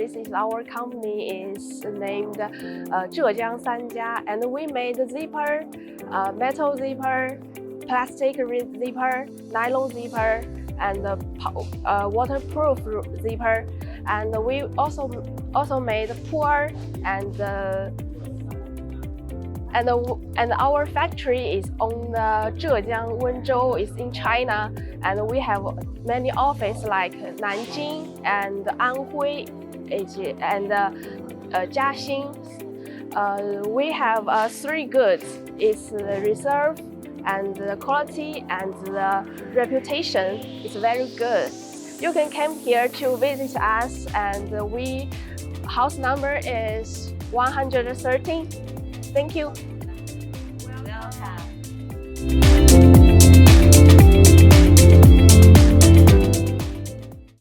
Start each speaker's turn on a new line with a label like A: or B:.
A: this is our company is named Zhejiang Sanja, and we made zipper, metal zipper, plastic zipper, nylon zipper, and waterproof zipper, and we also made pour and our factory is on Zhejiang, Wenzhou is in China, and we have many offices like Nanjing and Anhui and Jiaxing. We have 3 goods: it's the reserve, and the quality and the reputation is very good. You can come here to visit us, and house number is 113. Thank you.
B: Welcome.